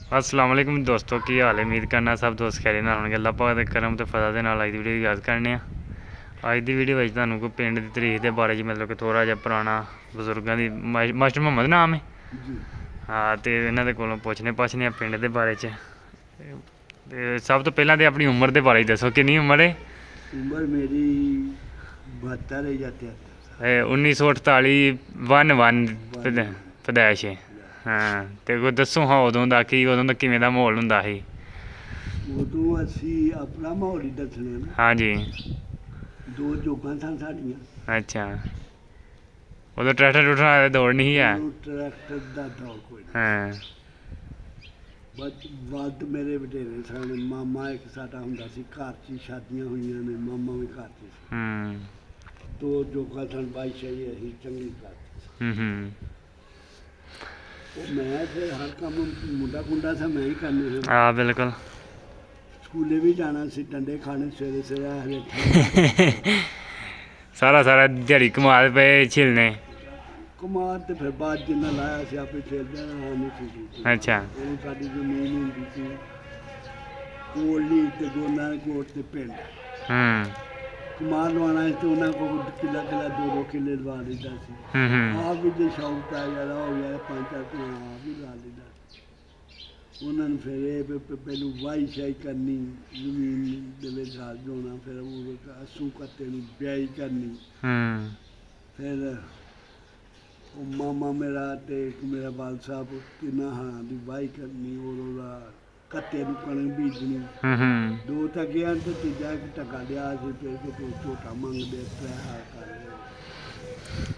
अस्सलाम वालेकुम दोस्तों, की हाल है। उम्मीद करना सब दोस्त खैरियत नाल होणगे। अल्लाह पाक दे करम ते फज़ल दे नाल अज दी वीडियो याद करने अज दी वीडियो विच तुहानूं कोई पिंड दी तरीक दे बारे च मतलब कि थोड़ा जिहा पुराना बजुर्गां दी मास्टर मुहम्मद नाम है। हाँ, तो इन्हां दे कोलों पुच्छने पाछने पिंड दे बारे च। ते सब तो पहलां ते अपनी उम्र दे बारे च दस्सो, किन्नी उम्र है? उम्र मेरी 72 या 73 1948 वन पैदाइश है। हाँ, तो कोई दस्सो हाँ उदों दा कि उदों दा किवें दा माहौल हुंदा ही। उदों असी अपना माहौल ही दसने ना। हाँ जी। दो जोगां सन साडियां। अच्छा, उदों ट्रैक्टर टूटर दा दौड़ नहीं है। उदों ट्रैक्टर दा दौर कोई नहीं। हाँ बद मेरे वडेरे सन। मामा एक साडा हुंदा सी, घर च ही शादियां होईयां ने, मामा भी घर च सी। दो जोगां सन, बाई छई असीं चंगी घर च। मैं फिर हर काम मुंडा कुंडा था मैं ही करने थे। हाँ बिल्कुल। स्कूले भी जाना सी, डंडे खाने सवेरे सवेरे सारा सारा दिहाड़ी कमाल पे छिलने। कमाल तो फिर बाद जिन्ना लाया सी आपे खेलदे ना नहीं सी। अच्छा। वो साडी जमीन हुंदी सी कोली ते गोना कोट ते पिंड। कमाल लवाना तो उन्होंने को किला किला दो किले लवा लीता सी। आप भी जो शौक पै गया हो गया 5-4 किला आप भी ला लीता। उन्होंने फिर ये पहलू वाही शाही करनी, जमीन दे विच हल जोना, फिर अस्सू कत्ते नूं ब्याही करनी। फिर मामा मेरा ते मेरा बाल साहब तिन्हां हां दी वाही करनी और ओहदा कत्ते नूं कणक बीजनी। दो टग्गियां ते तीजा इक टग्गा लिया सी, फिर कोई झोटा मंगदे त्रै हाल कर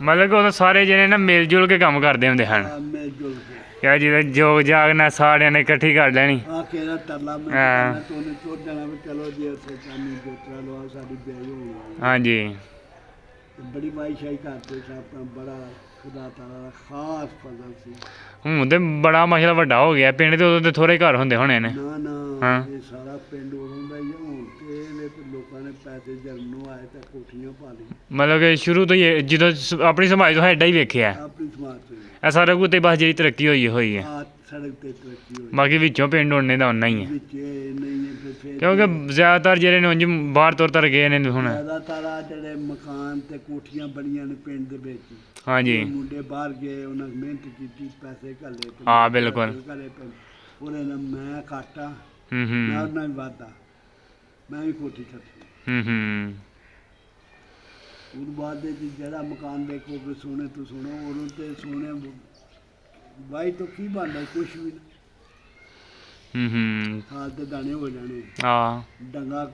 मतलब कि उदों सारे जने ना मिल जुल के काम करदे हुंदे हन। मिल जुल के यार जिहदे जोग जाग ना सारियां ने इकट्ठी कर लैनी। केरा तरला में करना तो उन्हें चोट जाना भी चलो जी उत्थे चानी जोतरा लवा साडी ब्याही होनी वाली। हाँ जी। बड़ी वाही शाही करते थे अपना, बड़ा खुदा ताला दा खास फजल सी। हूँ तो बड़ा माशाल्लाह वड्डा हो गया पिंड, ते उदों ते थोड़े घर हुंदे होने ने। ना ना हाँ ये सारा पिंड उदों दा ही है। हुण ते इहदे लोकां ने पैसे जरनों आए ते कोठियां पा ली। मतलब कि शुरू तो ही जो अपनी समाज तो एडा ही वेख्या अपनी समाज तो है सारा कुछ, बस जी तरक्की हुई है। सड़क ते तरक्की होई बाकी विचों पिंड उन्ने दा उन्ना ही है, विच नहीं है फिर क्योंकि ज़्यादातर जेह्ड़े ने उंज बाहर तुर तर गए ने हुण। ज़्यादातर आ जेह्ड़े मकान ते कोठियां बनियां ने पिंड दे विच। हाँ जी। मुंडे बाहर गए, उन्हें मेहनत की, पैसे घल्ले ते हाँ बिल्कुल। घरे पे उन्हें ना मैं घट्ट आ, मैं उन्ना भी वध आ, मैं भी कोठी छड्डी। उस बाद दे जेह्ड़ा मकान देखोगे सोने तो सोना, उदों ते सोने वाही तो की बनदा कुछ भी नहीं। हाल ते दाने हो जाने। डंगर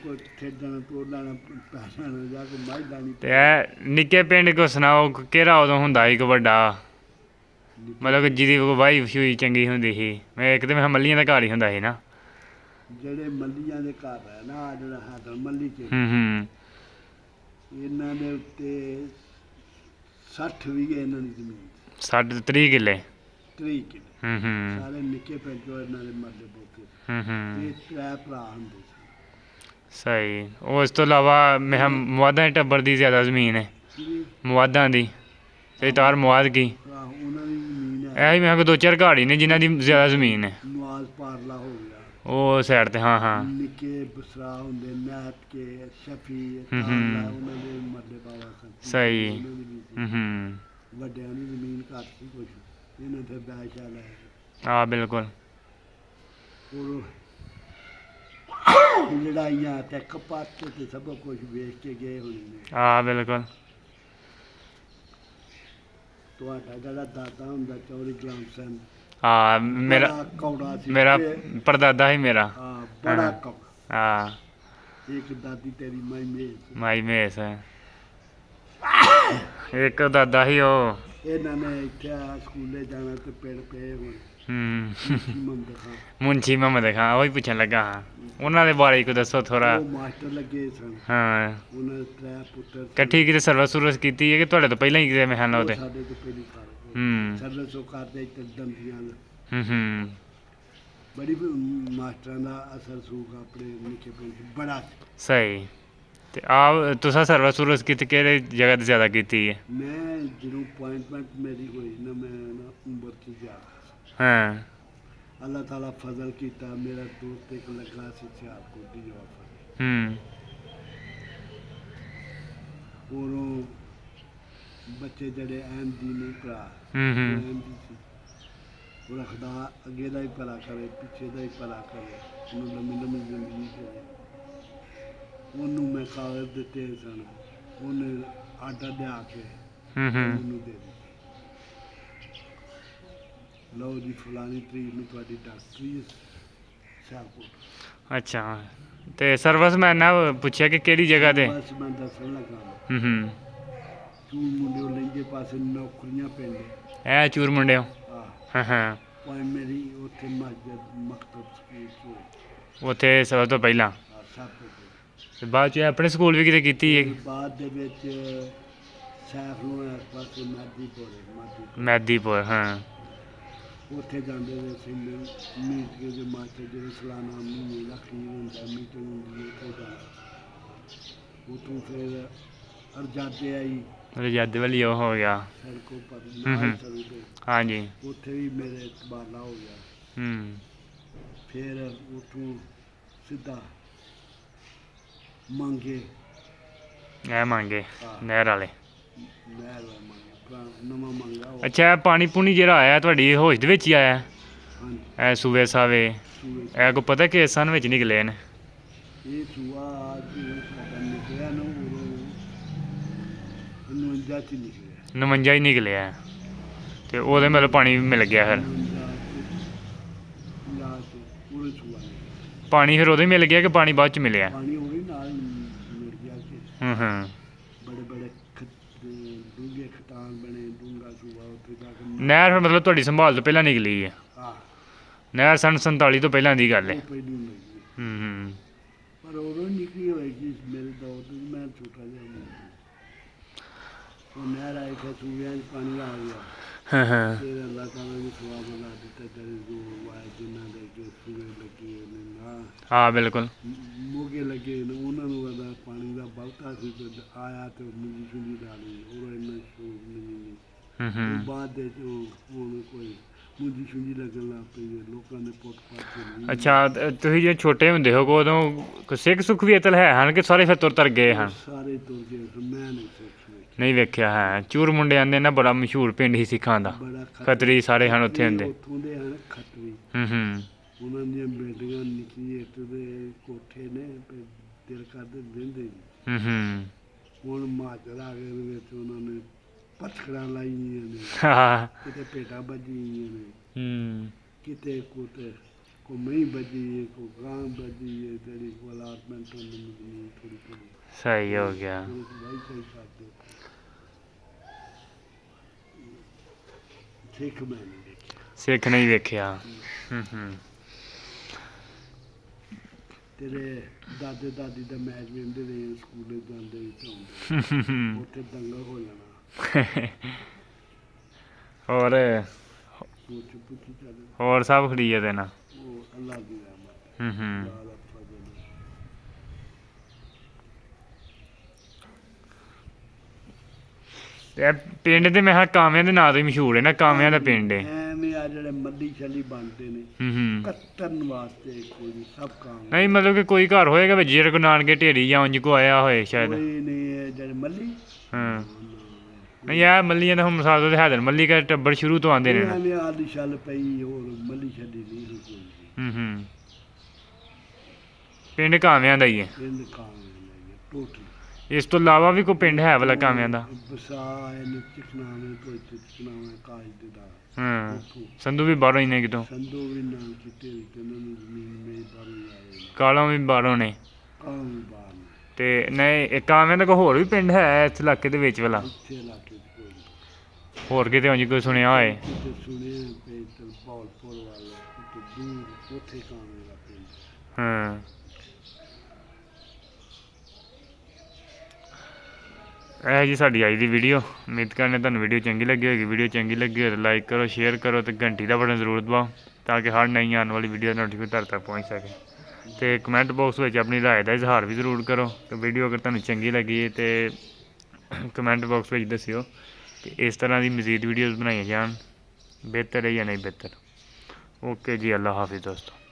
को ठेड जाना, तोड़ लैना, पै जाना, जाके मझ लानी। ते निक्के पिंड को सनाओ केह्ड़ा उदों हुंदा ही कोई बड्डा, मतलब कि जिहदी कोई वाही शूही चंगी हुंदी ही। मैं इक ते मैं मल्लियां दा घर ही हुंदा ही ना। जेह्ड़े मल्लियां दे घर है ना, जेह्ड़ा हैदर मल्ली च इन्हां दे उत्ते 60 बीघे इन्हां दी जमीन। 60 30 किले। 30 किले सारे निक्के पिंड चों इन्हां दे मरदे पोते। ये त्रै भरा हुंदे सन। सही। उस तो इलावा मैं मुआदां टब्बर दी ज़्यादा ज़मीन है, मुआदां दी तार मुआद की उन्हां दी जमीन ऐ ही। मैं 2-4 घर ही ने जिन्हां दी ज़्यादा ज़मीन है। नवाज पारला हो गया, ਉਹ ਸਾਈਡ ਤੇ। ਹਾਂ ਹਾਂ निक्के बसरा हुंदे, नैत के शफी तारला, उन्हां दे मरदे बाबा सन। सही। ਵੱਡਿਆਂ ਦੀ ਜ਼ਮੀਨ ਘੱਟ ਸੀ ਕੁਛ, ਇਹਨੇ ਫਿਰ ਬੈਸ਼ਾ ਲੈ ਹਾਂ ਬਿਲਕੁਲ। ਹੋਰ ਲੜਾਈਆਂ ਤੇ ਕਪੱਤ ਤੇ ਸਭ ਕੁਝ ਵੇਖ ਕੇ ਗਏ ਹੋਣੇ ਨੇ। ਹਾਂ ਬਿਲਕੁਲ। ਤੁਹਾਡਾ ਜਿਹੜਾ ਦਾਦਾ ਹੁੰਦਾ ਚੌਧਰੀ ਗੁਲਾਮ ਸਿੰਘ, ਹਾਂ ਮੇਰਾ ਕੌੜਾ ਸੀ। ਮੇਰਾ ਪੜਦਾਦਾ ਹੀ ਮੇਰਾ। ਹਾਂ ਬੜਾ ਕੌੜਾ। ਹਾਂ ਇੱਕ ਦਾਦੀ ਤੇਰੀ ਮਾਈ ਮੇਸ ਇੱਕ ਦਾਦਾ ਸੀ ਉਹ। ਇਹਨਾਂ ਨੇ ਇੱਥੇ ਆ ਸਕੂਲੇ ਜਾਣਾ ਤੇ ਪਿੰਡ ਪਏ ਹੋਣ। ਮੁੰਸ਼ੀ ਮੁਹੰਮਦ ਖਾਂ, ਉਹੀ ਪੁੱਛਣ ਲੱਗਾ ਹਾਂ ਉਹਨਾਂ ਦੇ ਬਾਰੇ ਕੋਈ ਦੱਸੋ ਥੋੜਾ। ਉਹ ਮਾਸਟਰ ਲੱਗੇ ਸਨ। ਹਾਂ ਉਹਨਾਂ ਦੇ 3 ਪੁੱਤਰ। ਇਕੱਠੀ ਕਿਤੇ ਸਰਵਿਸ ਸੁਰਵਿਸ ਕੀਤੀ ਹੈ ਕਿ ਤੁਹਾਡੇ ਤੋਂ ਪਹਿਲਾਂ ਹੀ ਕਿਤੇ ਮੈਂ ਉਹਦੇ? ਸਾਡੇ ਤੋਂ ਪਹਿਲੀ ਸਰਵਿਸ ਉਹ ਕਰਦੇ ਇੱਥੇ ਦੰਦੀਆਂ। ਬੜੀ ਮਾਸਟਰਾਂ ਦਾ ਅਸਰ ਸੂਖ ਆਪਣੇ ਨਿੱਕੇ ਪਿੰਡ ਬੜਾ। ਸਹੀ। ਤੇ ਆ ਤੁਸੀਂ ਸਰਵਿਸ ਸੁਰਵਿਸ ਕਿਹੜੇ ਜਗ੍ਹਾ 'ਤੇ ਜ਼ਿਆਦਾ ਕੀਤੀ ਹੈ? ਮੈਂ ਜਦੋਂ ਅਪੁਆਇੰਟਮੈਂਟ ਮੇਰੀ ਹੋਈ ਨਾ, ਮੈਂ ਨਾ ਉਮਰ 'ਚ ਜਾ ਹਾਂ अल्लाह ताला फजल किया, मेरा दोस्त एक लगा से सियालकोट दी ऑफर और बच्चे जड़े अहमदी ने भरा अहमदी सी और खुदा अगे का ही भला करे, पिछे का ही भला करे, उन्होंने लम्मी लम्मी जिंदगी करे। उन्होंने मैं कागज दिते सन, उन्हें आटा लिया के मैनू दे दी, लो जी फलानी तरीक में थोड़ी डॉक्टरी सियालकोट। अच्छा ते सर्विसमैन ने पूछा कि केड़ी जगह ते? बस मैं दसन लगा चूर मुंडे लंघे पासे नौकरियां पेंडे ए चूर मुंडे हाँ हाँ प्राइमरी उत्थे मस्जिद मकतब स्कूल चो उत्थे सब तो पहला सब तो पहले। ते बाद च अपने स्कूल भी किते कीती है? बाद दे विच सैफलों इस पासे मादीपुर मैदीपुर हाँ उत्थे जांदे वे सिंह मीट के जो मास्टर जो सलाना महीने का खीर होंदा मीटिंग होंदी उत्थे जाना, उत्थों फिर अरजादे आई रजादे वाली वो हो गया सड़कों पर नाल चलते हाँ जी उत्थे भी मेरे तबादला हो गया। फिर उठूँ सीधा मांगे ए मांगे नहर वाले नहर वाला मांगे नवा मांगा हो। अच्छा ਇਹ ਪਾਣੀ ਪੂਣੀ ਜਿਹੜਾ ਆਇਆ ਤੁਹਾਡੀ ਹੋਸ਼ ਦੇ ਵਿੱਚ ਹੀ ਆਇਆ हाँ जी ਇਹ ਸੂਵੇ ਸਾਵੇ सूए ਇਹ ਕੋ ਪਤਾ ਕਿ ਸਨ ਵਿੱਚ ਨਿਕਲੇ ਨੇ? ये सुआ आज साडा निकलिया ना वो 49 च निकलिया 49 ਹੀ ਨਿਕਲਿਆ ਤੇ ਉਹਦੇ ਮਤਲਬ ਪਾਣੀ ਵੀ ਮਿਲ ਗਿਆ ਫਿਰ 50 च पूरे सुआ निकलिया। ਪਾਣੀ ਫਿਰ ਉਦੋਂ ਹੀ ਮਿਲ ਗਿਆ ਕਿ ਪਾਣੀ ਬਾਅਦ ਚ ਮਿਲਿਆ? पानी हो गई नाल मिल गया कि ਹੂੰ बड़े बड़े डूंगे खटान बने डूंगा सुआ उत्थे जाके ਨਹਿਰ ਫਿਰ ਮਤਲਬ ਤੁਹਾਡੀ ਸੰਭਾਲ ਤੋਂ ਪਹਿਲਾਂ ਨਿਕਲੀ ਹੈ? हाँ ਨਹਿਰ ਸੰਨ 47 ਤੋਂ ਪਹਿਲਾਂ ਦੀ ਗੱਲ ਹੈ। वो पहली लगी ਹੂੰ पर उदों निकली होएगी मेरे दौर तो मैं छोटा जहा वो नहर आई फिर सूबे पानी आ गया ਹਾਂ ਹਾਂ फिर अल्लाह ताला ने सुआ बना दिता तेरे जो आए जिन्हों के अगे सूबे लगे ने ना ਹਾਂ ਬਿਲਕੁਲ मोगे लगे ने उन्होंने पता पानी का बहुता सी तो आया तो मुंजी शुंजी डाली और इन्ना शौक नहीं ਹੂੰ बाद हूँ कोई मुंजी शुंजी लगन लग पई लोगों ने पुट पट के ਅੱਛਾ ਤੁਸੀਂ ਜੇ ਛੋਟੇ ਹੁੰਦੇ ਹੋ ਉਦੋਂ ਕੋਈ ਸਿੱਖ ਸੁੱਖ ਵੀ ਇਤਲ ਹੈ ਹਨ ਕਿ ਸਾਰੇ ਫਿਰ ਤੁਰ ਤਰ ਗਏ ਹਨ? सारे तुर गए तो मैं नहीं सोच ਨਹੀਂ ਵੇਖਿਆ ਹੈ ਚੂਰ ਮੁੰਡੇ ਆਂਦੇ ਨਾ ਬੜਾ ਮਸ਼ਹੂਰ ਪਿੰਡ ਸੀ ਸਿੱਖਾਂ ਦਾ बड़ा ਖੱਤਰੀ ਸਾਰੇ ਹਨ ਉੱਥੇ ਹੁੰਦੇ ਉੱਥੋਂ ਦੇ ਹਨ ਖੱਤਰੀ ਹੂੰ ਉਹਨਾਂ ਦੀਆਂ ਬਿਲਡਿੰਗਾਂ ਨਿੱਕੀ ਇੱਟ ਦੇ ਕੋਠੇ ਨੇ ਤੇ ਦਿਲ ਕਰਦੇ ਰਹਿੰਦੇ ਨੇ। ਹੂੰ ਹੁਣ ਹਿਮਾਚਲ ਆ ਗਏ ਦੇ ਵਿੱਚ ਉਹਨਾਂ ਨੇ ਪੱਥਰਾਂ ਲਾਈਆਂ ਨੇ, ਹਾਂ ਕਿਤੇ ਭੇਡਾਂ ਵੱਜੀਆਂ ਨੇ, ਹੂੰ ਕਿਤੇ ਕੋਤੇ ਕੋ ਮਹੀਂ ਵੱਜੀ ਹੈ ਕੋ ਗਾਂ ਵੱਜੀ ਹੈ ਤੇਰੀ ਅਲਾਟਮੈਂਟ ਹੁੰਦੀ ਨਹੀਂ ਥੋੜੀ ਥੋੜੀ ਸਹੀ ਹੋ ਗਿਆ ਵਾਈ ਸਹੀ ਕਰਦੇ ਸਿੱਖ ਮੈਂ ਨਹੀਂ ਦੇਖਿਆ ਸਿੱਖ ਨਹੀਂ ਵੇਖਿਆ ਹੂੰ ਤੇਰੇ ਦਾਦੇ ਦਾਦੀ ਦਾ ਮੈਚ ਵੇਂਦੇ ਰਹੇ ਸਕੂਲੇ ਜਾਂਦੇ ਵਿੱਚ ਆਉਂਦੇ ਉੱਥੇ ਦੰਗਲ ਹੋ ਜਾਣਾ ਹੋਰ ਸੋਚ ਪੁੱਛੀ ਚੱਲ ਹੋਰ ਸਭ ਖੜੀਏ ਤੇ ਨਾ ਉਹ ਅੱਲਾ ਦੀ ਰਹਿਮਤ ਹੂੰ ਅੱਲਾ ਦਾ ਫਜ਼ਲ ਇਹ ਪਿੰਡ ਤੇ ਮੈਂ ਕਿਹਾ ਕਾਮਿਆਂ ਦੇ ਨਾਂ ਤੋਂ ਹੀ ਮਸ਼ਹੂਰ ਹੈ ਨਾ ਕਾਮਿਆਂ ਦਾ ਪਿੰਡ ਹੈ ਐਵੇਂ ਆ ਜਿਹੜੇ ਮੱਲੀ ਛਲੀ ਬਣਦੇ ਨੇ ਹੂੰ ਕੱਤਰਨ ਵਾਸਤੇ ਕੋਈ ਸਭ ਕੰਮ ਨਹੀਂ ਮਤਲਬ ਕਿ ਕੋਈ ਘਰ ਹੋਏਗਾ ਵਿੱਚ ਜਿਹੜੇ ਕੋ ਨਾਨਕੇ ਢੇਰੀ ਜਾਂ ਉਂਝ ਕੋ ਆਇਆ ਹੋਏ ਸ਼ਾਇਦ ਕੋਈ ਨਹੀਂ ਇਹ ਜਿਹੜੇ ਮੱਲੀ ਹਾਂ ਨਹੀਂ ਆ ਮੱਲੀਆਂ ਦਾ ਹੁਣ ਮਿਸਾਲ ਤੋਂ ਹੈਦਰ ਮੱਲੀ ਦਾ ਟੱਬਰ ਸ਼ੁਰੂ ਤੋਂ ਆਉਂਦੇ ਨੇ ਨਾ ਐਵੇਂ ਆਦੀ ਛਲ ਪਈ ਹੋਰ ਮੱਲੀ ਛਲੀ ਨਹੀਂ ਕੋਈ ਹੂੰ ਪਿੰਡ ਕਾਮਿਆਂ ਦਾ ਹੀ ਹੈ ਪਿੰਡ ਕੰਮ ਨੇ ਟੋਟਲ ਇਸ ਤੋਂ ਇਲਾਵਾ ਵੀ ਕੋਈ ਪਿੰਡ ਹੈ ਵਾਲਾ ਕਾਮਿਆਂ ਦਾ ਬਸਾ ਇਹਨੇ ਚਿਕਨਾਵੇਂ ਕੋਈ ਚਿਕਨਾਵੇਂ ਕਾਜ ਦੇ ਦਾ ਹਾਂ ਸੰਧੂ ਵੀ ਬਾਹਰੋਂ ਹੀ ਨੇ ਕਿਤੋਂ ਸੰਦੋ ਵੀ ਨਾਲ ਕਿਤੇ ਵੀ ਤੇ ਉਹਨਾਂ ਨੂੰ ਜ਼ਮੀਨ ਮੇ ਬਾਰੂ ਆਏ ਨੇ ਕਾਲੋਂ ਵੀ ਬਾਹਰੋਂ ਨੇ ਕਾਲੋਂ ਵੀ ਬਾਹਰ ਨੇ ਤੇ ਨਹੀਂ ਇੱਕ ਕਾਮਿਆਂ ਦਾ ਕੋਈ ਹੋਰ ਵੀ ਪਿੰਡ ਹੈ ਇਸ ਇਲਾਕੇ ਦੇ ਵਿੱਚ ਵਾਲਾ ਇੱਥੇ ਇਲਾਕੇ 'ਚ ਕੋਈ ਨਹੀਂ। ਹੋਰ ਕਿਤੇ ਉਂਝ ਕੋਈ ਸੁਣਿਆ ਹੋਏ ਕਿਤੇ ਸੁਣਿਆ ਪਏ ਤੇ ਬੌਲਪੁਰ ਵਾਲੇ ਕਿਤੇ ਦੂਰ ਉੱਥੇ ਕਾਵੇਂ ਦਾ ਪਿੰਡ ਹਾਂ ਇਹ ਜੀ ਸਾਡੀ ਅੱਜ ਦੀ ਵੀਡੀਓ ਉਮੀਦ ਕਰਨੇ ਤੁਹਾਨੂੰ ਵੀਡੀਓ ਚੰਗੀ ਲੱਗੀ ਹੋਏਗੀ ਵੀਡੀਓ ਚੰਗੀ ਲੱਗੀ ਹੋਵੇ ਤਾਂ ਲਾਈਕ ਕਰੋ ਸ਼ੇਅਰ ਕਰੋ ਤੇ ਘੰਟੀ ਦਾ ਬਟਨ ਜ਼ਰੂਰ ਦਬਾਓ ਤਾਂ ਕਿ ਹਰ ਨਈ ਆਉਣ ਵਾਲੀ ਵੀਡੀਓ ਦਾ ਨੋਟੀਫਿਕੇਸ਼ਨ ਤੁਹਾਡੇ ਤੱਕ ਪਹੁੰਚ ਸਕੇ ਤੇ ਕਮੈਂਟ ਬਾਕਸ ਵਿੱਚ ਆਪਣੀ ਰਾਏ ਦਾ ਇਜ਼ਹਾਰ ਵੀ ਜ਼ਰੂਰ ਕਰੋ ਕਿ ਵੀਡੀਓ ਅਗਰ ਤੁਹਾਨੂੰ ਚੰਗੀ ਲੱਗੀ ਹੈ ਤੇ ਕਮੈਂਟ ਬਾਕਸ ਵਿੱਚ ਦੱਸਿਓ ਕਿ ਇਸ ਤਰ੍ਹਾਂ ਦੀ ਮਜ਼ੀਦ ਵੀਡੀਓਜ਼ ਬਣਾਈਆਂ ਜਾਣ ਬਿਹਤਰ ਹੈ ਜਾਂ ਨਹੀਂ ਬਿਹਤਰ ਓਕੇ ਜੀ, ਅੱਲਾ ਹਾਫਿਜ਼ ਦੋਸਤੋ।